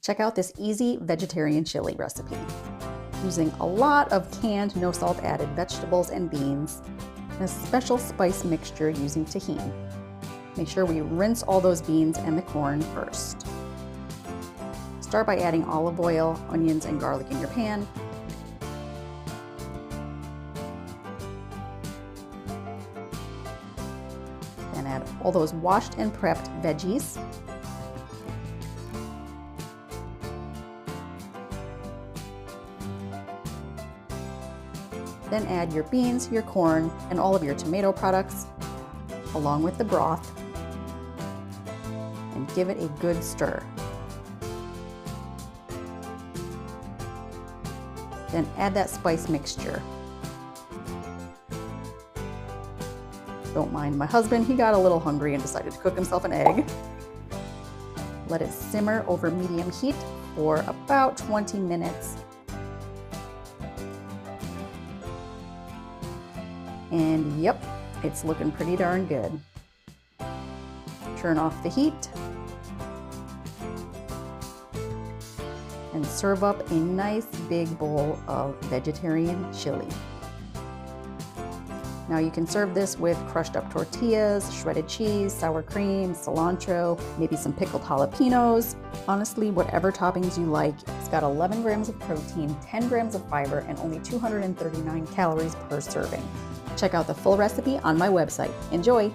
Check out this easy vegetarian chili recipe. Using a lot of canned, no salt added vegetables and beans, and a special spice mixture using tahini. Make sure we rinse all those beans and the corn first. Start by adding olive oil, onions, and garlic in your pan. Then add all those washed and prepped veggies. Then add your beans, your corn, and all of your tomato products, along with the broth, and give it a good stir. Then add that spice mixture. Don't mind my husband, he got a little hungry and decided to cook himself an egg. Let it simmer over medium heat for about 20 minutes. And yep, it's looking pretty darn good. Turn off the heat and serve up a nice big bowl of vegetarian chili. Now you can serve this with crushed up tortillas, shredded cheese, sour cream, cilantro, maybe some pickled jalapenos. Honestly, whatever toppings you like. It's got 11 grams of protein, 10 grams of fiber, and only 239 calories per serving. Check out the full recipe on my website. Enjoy!